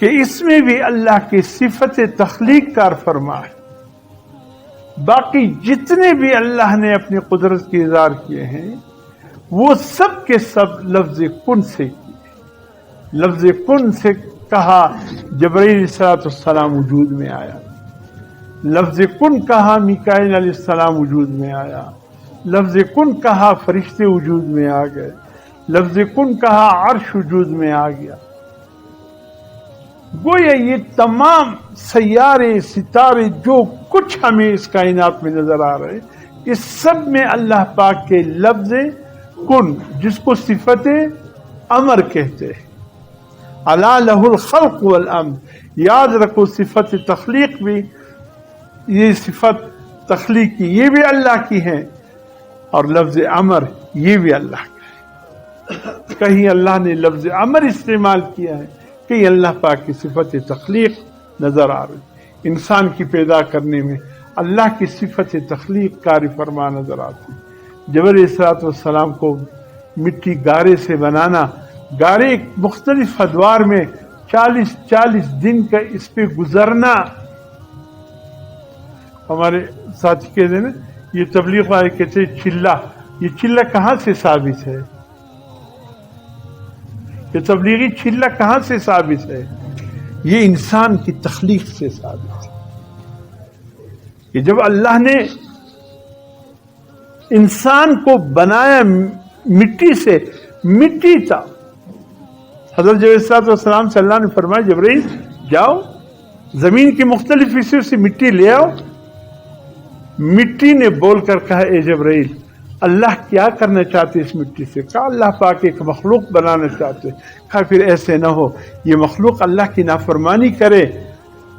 کہ اس میں بھی اللہ کی صفت تخلیق کار فرما ہے. باقی جتنے بھی اللہ نے اپنی قدرت کے اظہار کیے ہیں وہ سب کے سب لفظ کن سے کیے. لفظ کن سے کہا جبرائیل علیہ السلام وجود میں آیا. لفظ کن کہا میکائیل علیہ السلام وجود میں آیا. لفظ کن کہا فرشتے وجود میں آ گئے. لفظ کن کہا عرش وجود میں آ گیا. گویا یہ تمام سیارے ستارے جو کچھ ہمیں اس کائنات میں نظر آ رہے اس سب میں اللہ پاک کے لفظ کن جس کو صفت امر کہتے ہیں. الا لہ الخلق والامر. یاد رکھو صفت تخلیق بھی یہ صفت تخلیق کی یہ بھی اللہ کی ہے اور لفظ امر یہ بھی اللہ کا ہے. کہیں اللہ نے لفظ امر استعمال کیا ہے کہیں اللہ پاک کی صفت تخلیق نظر آ رہی. انسان کی پیدا کرنے میں اللہ کی صفت تخلیق کاری فرما نظر آتی. جبرائیل علیہ السلام کو مٹی گارے سے بنانا, گارے مختلف ادوار میں 40 دن کا اس پہ گزرنا. ہمارے ساتھی کہتے ہیں نا یہ تبلیغ والے کہتے ہیں چلہ. یہ چلہ کہاں سے ثابت ہے؟ یہ تبلیغی چلہ کہاں سے ثابت ہے؟ یہ انسان کی تخلیق سے ثابت ہے کہ جب اللہ نے انسان کو بنایا مٹی سے, مٹی تھا. حضرت جبرائیل السلام سے اللہ نے فرمایا جبرائیل جاؤ زمین کی مختلف حصوں سے مٹی لے آؤ. مٹی نے بول کر کہا اے جبرائیل اللہ کیا کرنا چاہتے اس مٹی سے؟ کہا اللہ پاک ایک مخلوق بنانا چاہتے. کہا پھر ایسے نہ ہو یہ مخلوق اللہ کی نافرمانی کرے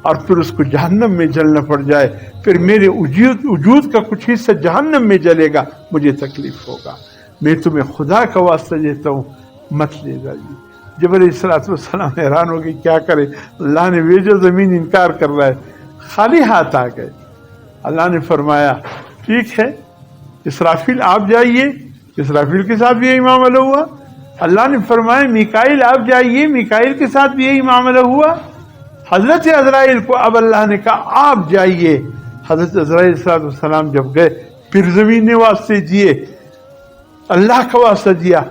اور پھر اس کو جہنم میں جلنا پڑ جائے, پھر میرے وجود کا کچھ حصہ جہنم میں جلے گا, مجھے تکلیف ہوگا. میں تمہیں خدا کا واسطہ دیتا ہوں مت لے جائیے. جبرائیل علیہ السلام حیران ہو گئی کیا کرے, اللہ نے بھیجو زمین انکار کر رہا ہے. خالی ہاتھ آ گئے. اللہ نے فرمایا ٹھیک ہے اسرافیل آپ جائیے. اسرافیل کے ساتھ بھی یہی معاملہ ہوا. اللہ نے فرمایا میکائیل آپ جائیے. میکائیل کے ساتھ بھی یہی معاملہ ہوا. حضرت عزرائیل کو اب اللہ نے کہا آپ جائیے. حضرت عزرائیل علیہ السلام جب گئے پھر زمین نے واسطے دیے, اللہ کا واسطہ دیا.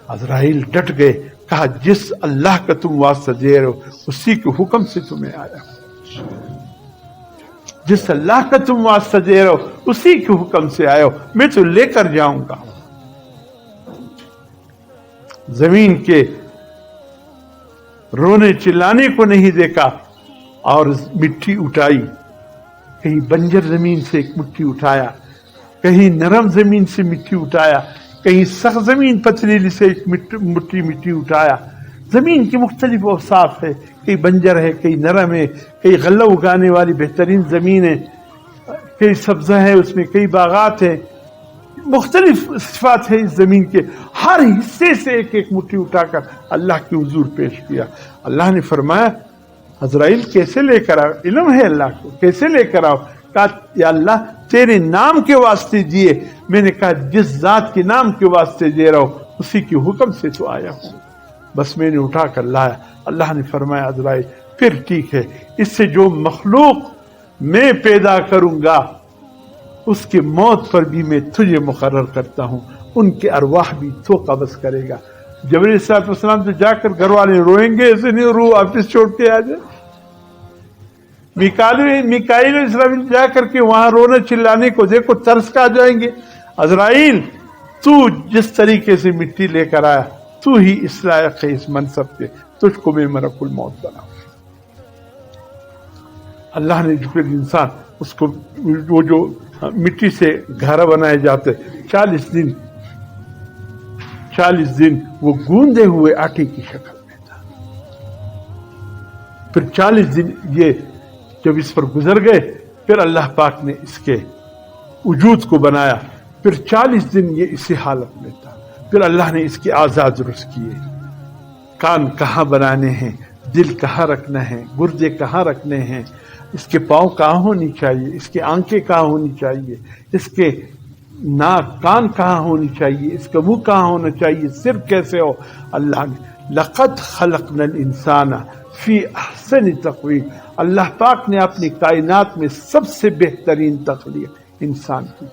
عزرائیل ڈٹ گئے, کہا جس اللہ کا تم واسطہ دے رہے ہو اسی کے حکم سے تمہیں آیا. جس اللہ کا تم واسطہ دے رہے ہو اسی کے حکم سے آئے ہو, میں تو لے کر جاؤں گا. زمین کے رونے چلانے کو نہیں دیکھا اور مٹی اٹھائی. کہیں بنجر زمین سے ایک مٹی اٹھایا, کہیں نرم زمین سے مٹی اٹھایا, کہیں سخت زمین پتھریلی سے ایک مٹی اٹھایا. زمین کی مختلف اوصاف ہے, کئی بنجر ہے, کئی نرم ہے, کئی غلہ اگانے والی بہترین زمین ہے, کئی سبزہ ہے اس میں, کئی باغات ہیں, مختلف صفات ہے اس زمین کے. ہر حصے سے ایک ایک مٹھی اٹھا کر اللہ کے حضور پیش کیا. اللہ نے فرمایا عزرائیل کیسے لے کر آؤ؟ علم ہے اللہ کو, کیسے لے کر آؤ؟ کہا یا اللہ تیرے نام کے واسطے دیے. میں نے کہا جس ذات کے نام کے واسطے دے رہا ہوں اسی کے حکم سے تو آیا ہوں, بس میں نے اٹھا کر لایا. اللہ نے فرمایا عزرائیل پھر ٹھیک ہے, اس سے جو مخلوق میں پیدا کروں گا اس کے موت پر بھی میں تجھے مقرر کرتا ہوں, ان کے ارواح بھی تو قبض کرے گا. جبرائیل علیہ السلام تو جا کر گھر والے روئیں گے, ایسے نہیں روح واپس چھوڑ کے آ جائے. میکائیل اسرافیل جا کر کے وہاں رونے چلانے کو دیکھو ترس کا آ جائیں گے. عزرائیل تو جس طریقے سے مٹی لے کر آیا تو ہی اس لائق ہے اس منصب پہ, تجھ کو میں ملک الموت بناؤں. اللہ نے جو پھر انسان اس کو وہ جو مٹی سے گھر بنائے جاتے 40 دن وہ گوندے ہوئے آٹے کی شکل میں تھا. پھر 40 دن یہ جب اس پر گزر گئے پھر اللہ پاک نے اس کے وجود کو بنایا. پھر 40 دن یہ اسی حالت میں تھا. پھر اللہ نے اس کے اعضاء درست کیے, کان کہاں بنانے ہیں, دل کہاں رکھنا ہے, گردے کہاں رکھنے ہیں, اس کے پاؤں کہاں ہونی چاہیے, اس کے آنکھیں کہاں ہونی چاہیے, اس کے ناک کان کہاں ہونی چاہیے, اس کا منہ کہاں ہونا چاہیے, سر کیسے ہو. اللہ نے لقد خلقنا الانسان فی احسن تقویم. اللہ پاک نے اپنی کائنات میں سب سے بہترین تخلیق انسان کی.